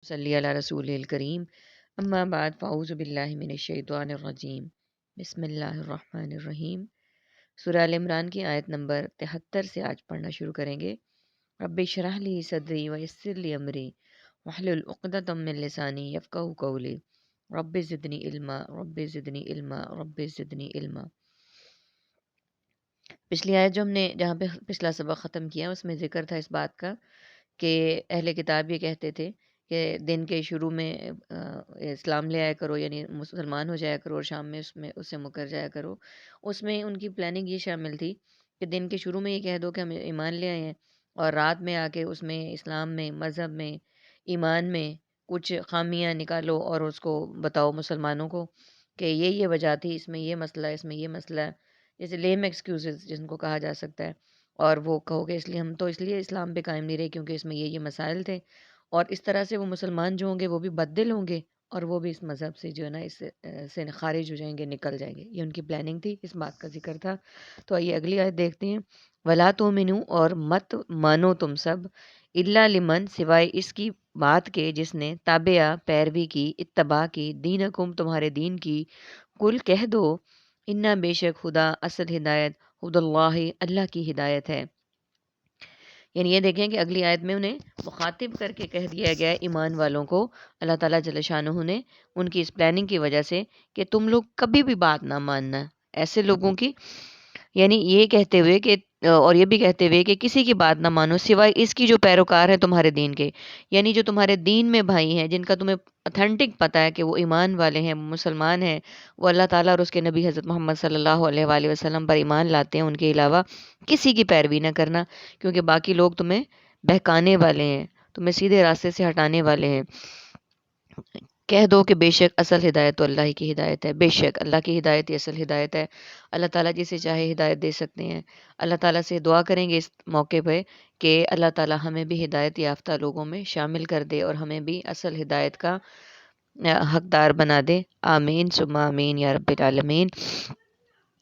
صلی علی رسول الکریم اما بعد فاعوذ باللہ من الشیطان الرجیم بسم اللہ الرحمن الرحیم۔ سورہ ال عمران کی آیت نمبر 73 سے آج پڑھنا شروع کریں گے۔ رب اشرح لی صدری ویسر لی امری واحلل عقدۃ من لسانی یفقہوا قولی رب زدنی علما رب زدنی علما رب زدنی علما۔ پچھلی آیت جو ہم نے جہاں پہ پچھلا سبق ختم کیا اس میں ذکر تھا اس بات کا کہ اہل کتاب یہ کہتے تھے کہ دن کے شروع میں اسلام لے آیا کرو، یعنی مسلمان ہو جایا کرو، اور شام میں اس سے مکر جایا کرو۔ اس میں ان کی پلاننگ یہ شامل تھی کہ دن کے شروع میں یہ کہہ دو کہ ہم ایمان لے آئے ہیں، اور رات میں آ کے اس میں اسلام میں، مذہب میں، ایمان میں کچھ خامیاں نکالو اور اس کو بتاؤ مسلمانوں کو کہ یہ وجہ تھی، اس میں یہ مسئلہ ہے، اس میں یہ مسئلہ ہے، جیسے لیم ایکسکیوزز جن کو کہا جا سکتا ہے، اور وہ کہو کہ اس لیے ہم تو اس لیے اسلام پہ قائم نہیں رہے کیونکہ اس میں یہ مسائل تھے، اور اس طرح سے وہ مسلمان جو ہوں گے وہ بھی بددل ہوں گے، اور وہ بھی اس مذہب سے جو ہے نا اس سے خارج ہو جائیں گے، نکل جائیں گے۔ یہ ان کی پلاننگ تھی، اس بات کا ذکر تھا۔ تو آئیے اگلی آیت دیکھتے ہیں۔ وَلَا تُؤْمِنُوا، اور مت مانو تم سب، اِلَّا لِمَن، سوائے اس کی بات کے جس نے تابعہ پیروی کی، اتباع کی، دینکم تمہارے دین کی، کل کہہ دو انا بے شک خدا، اصل ہدایت خود اللہ اللہ کی ہدایت ہے۔ یعنی یہ دیکھیں کہ اگلی آیت میں انہیں مخاطب کر کے کہہ دیا گیا ہے ایمان والوں کو، اللہ تعالیٰ جل شانہ نے ان کی اس پلاننگ کی وجہ سے کہ تم لوگ کبھی بھی بات نہ ماننا ایسے لوگوں کی، یعنی یہ کہتے ہوئے کہ اور یہ بھی کہتے ہوئے کہ کسی کی بات نہ مانو سوائے اس کی جو پیروکار ہے تمہارے دین کے، یعنی جو تمہارے دین میں بھائی ہیں، جن کا تمہیں اتھینٹک پتہ ہے کہ وہ ایمان والے ہیں، مسلمان ہیں، وہ اللہ تعالیٰ اور اس کے نبی حضرت محمد صلی اللہ علیہ وآلہ وسلم پر ایمان لاتے ہیں، ان کے علاوہ کسی کی پیروی نہ کرنا، کیونکہ باقی لوگ تمہیں بہکانے والے ہیں، تمہیں سیدھے راستے سے ہٹانے والے ہیں۔ کہہ دو کہ بے شک اصل ہدایت تو اللہ ہی کی ہدایت ہے، بے شک اللہ کی ہدایت ہی اصل ہدایت ہے۔ اللہ تعالیٰ جسے چاہے ہدایت دے سکتے ہیں۔ اللہ تعالیٰ سے دعا کریں گے اس موقع پہ کہ اللہ تعالیٰ ہمیں بھی ہدایت یافتہ لوگوں میں شامل کر دے اور ہمیں بھی اصل ہدایت کا حقدار بنا دے۔ آمین ثم آمین یا رب العالمین۔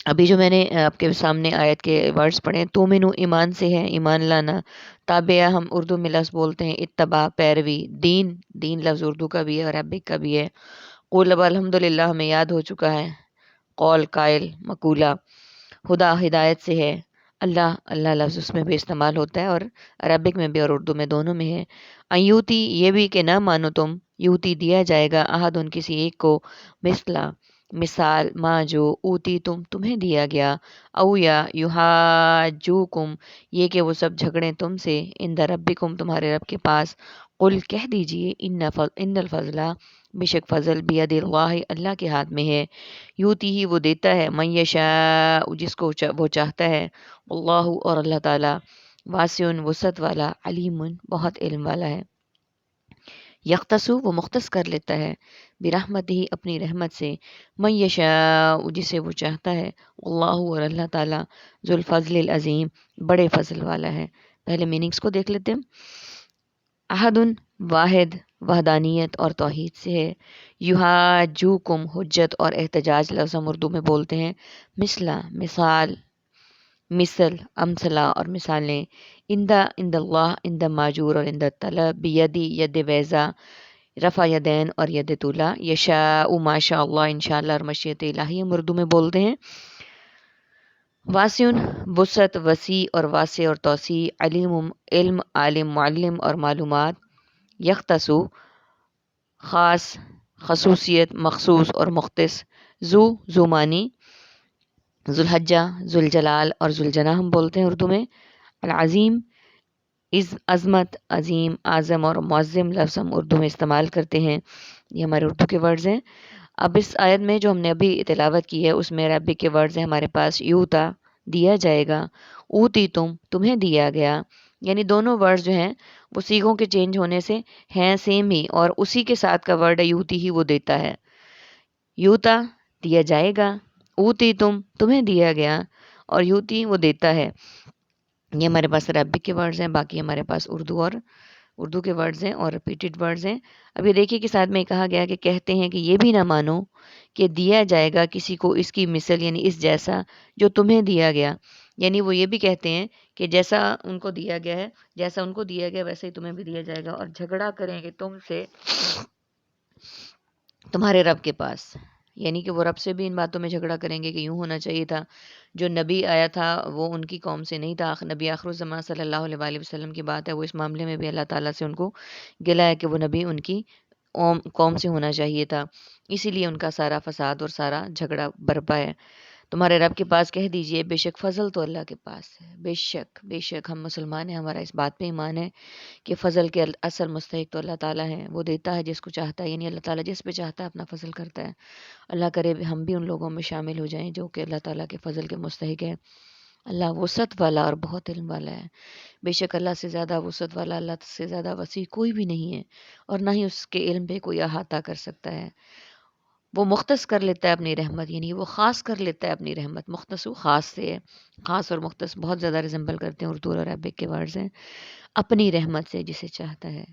ابھی جو میں نے آپ کے سامنے آیت کے ورڈز پڑھے، تومنو ایمان سے ہے، ایمان لانا، تابعہ ہم اردو میں لفظ بولتے ہیں اتباع پیروی، دین لفظ اردو کا بھی ہے اور عربک کا بھی ہے۔ قول اب الحمدللہ ہمیں یاد ہو چکا ہے، قول قائل مقولہ، خدا ہدایت سے ہے، اللہ لفظ اس میں بھی استعمال ہوتا ہے اور عربک میں بھی اور اردو میں دونوں میں ہے۔ ایوتی، یہ بھی کہ نہ مانو تم، یوتی دیا جائے گا، احد ان کسی ایک کو، مثلا مثال، ما جو، اوتی تمہیں دیا گیا، او یا یحاجوکم، یہ کہ وہ سب جھگڑیں تم سے، عند ربکم تمہارے رب کے پاس، قل کہہ دیجئے ان الفضل، بے شک فضل، بید اللہ اللہ کے ہاتھ میں ہے، یوتی ہی وہ دیتا ہے، من یشاء جس کو وہ چاہتا ہے، اللہ اور اللہ تعالیٰ، واسع وسعت والا، علیم بہت علم والا ہے۔ یختصو وہ مختص کر لیتا ہے، برحمتہ اپنی رحمت سے، من یشاء جسے وہ چاہتا ہے، اللہ اور اللہ تعالیٰ، ذو الفضل العظیم بڑے فضل والا ہے۔ پہلے میننگز کو دیکھ لیتے ہیں۔ احد واحد، وحدانیت اور توحید سے ہے۔ یحاجوکم حجت اور احتجاج لفظ ہم اردو میں بولتے ہیں، مثلا مثال، مثل، امثلہ اور مثالیں، عند اللہ عند ماجور اور عند طلب، بیدی ید ویزا، رفع یدین اور ید طولا، یشاء ماشاء اللہ انشاءاللہ اور مشیت الہی ہم اردو میں بولتے ہیں۔ واسع وسعت، وسیع اور واسع اور توسیع، علیم علم، عالم معلم اور معلومات، یختصو خاص، خصوصیت، مخصوص اور مختص، ذو معنی، ذوالحجہ، ذوالجلال اور ذوالجناح ہم بولتے ہیں اردو میں۔ العظیم عظمت، عظیم، اعظم اور معظم لفظ ہم اردو میں استعمال کرتے ہیں، یہ ہمارے اردو کے ورڈز ہیں۔ اب اس آیت میں جو ہم نے ابھی تلاوت کی ہے اس میں عربک کے ورڈز ہیں ہمارے پاس، یوتا دیا جائے گا، اوتی تمہیں دیا گیا، یعنی دونوں ورڈز جو ہیں وہ صیغوں کے چینج ہونے سے ہیں سیم ہی، اور اسی کے ساتھ کا ورڈ ہے یوتی ہی وہ دیتا ہے۔ یوتا دیا جائے گا، اوتی تمہیں دیا گیا، اور یوتی وہ دیتا ہے۔ یہ ہمارے پاس عربک کے ورڈز ہیں، باقی ہمارے پاس اردو کے ورڈز ہیں اور ریپیٹڈ ورڈز ہیں۔ اب یہ دیکھیے کہ ساتھ میں کہا گیا کہ کہتے ہیں کہ یہ بھی نہ مانو کہ دیا جائے گا کسی کو اس کی مثل، یعنی اس جیسا جو تمہیں دیا گیا، یعنی وہ یہ بھی کہتے ہیں کہ جیسا ان کو دیا گیا ہے، جیسا ان کو دیا گیا ویسے ہی تمہیں بھی دیا جائے گا، اور جھگڑا کریں گے تم سے تمہارے رب کے پاس، یعنی کہ وہ رب سے بھی ان باتوں میں جھگڑا کریں گے کہ یوں ہونا چاہیے تھا، جو نبی آیا تھا وہ ان کی قوم سے نہیں تھا، نبی آخر الزمان صلی اللہ علیہ وآلہ وسلم کی بات ہے، وہ اس معاملے میں بھی اللہ تعالیٰ سے ان کو گلا ہے کہ وہ نبی ان کی قوم سے ہونا چاہیے تھا، اسی لیے ان کا سارا فساد اور سارا جھگڑا برپا ہے۔ تمہارے رب کے پاس کہہ دیجئے بے شک فضل تو اللہ کے پاس ہے، بے شک ہم مسلمان ہیں، ہمارا اس بات پہ ایمان ہے کہ فضل کے اصل مستحق تو اللہ تعالیٰ ہے، وہ دیتا ہے جس کو چاہتا ہے، یعنی اللہ تعالیٰ جس پہ چاہتا ہے اپنا فضل کرتا ہے۔ اللہ کرے ہم بھی ان لوگوں میں شامل ہو جائیں جو کہ اللہ تعالیٰ کے فضل کے مستحق ہے۔ اللہ وسعت والا اور بہت علم والا ہے، بے شک اللہ سے زیادہ وسعت والا، اللہ سے زیادہ وسیع کوئی بھی نہیں ہے، اور نہ ہی اس کے علم پہ کوئی احاطہ کر سکتا ہے۔ وہ مختص کر لیتا ہے اپنی رحمت، یعنی وہ خاص کر لیتا ہے اپنی رحمت، مختص و خاص سے ہے، خاص اور مختص بہت زیادہ ریزمبل کرتے ہیں، اردو اور عربک کے ورڈز ہیں، اپنی رحمت سے جسے چاہتا ہے۔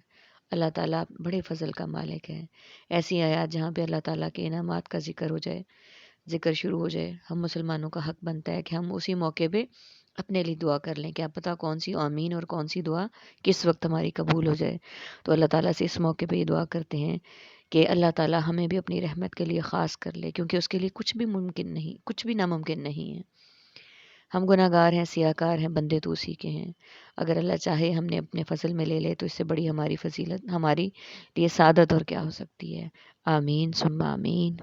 اللہ تعالیٰ بڑے فضل کا مالک ہے۔ ایسی آیات جہاں پہ اللہ تعالیٰ کے انعامات کا ذکر ہو جائے، ذکر شروع ہو جائے، ہم مسلمانوں کا حق بنتا ہے کہ ہم اسی موقع پہ اپنے لیے دعا کر لیں، کیا پتہ کون سی آمین اور کون سی دعا کس وقت ہماری قبول ہو جائے۔ تو اللہ تعالیٰ سے اس موقع پہ یہ دعا کرتے ہیں کہ اللہ تعالیٰ ہمیں بھی اپنی رحمت کے لیے خاص کر لے، کیونکہ اس کے لیے کچھ بھی ممکن نہیں، کچھ بھی ناممکن نہیں ہے۔ ہم گناہ گار ہیں، سیاہ کار ہیں، بندے تو اسی کے ہیں۔ اگر اللہ چاہے ہم نے اپنے فضل میں لے لے تو اس سے بڑی ہماری فضیلت، ہماری لیے سعادت اور کیا ہو سکتی ہے۔ آمین ثم آمین۔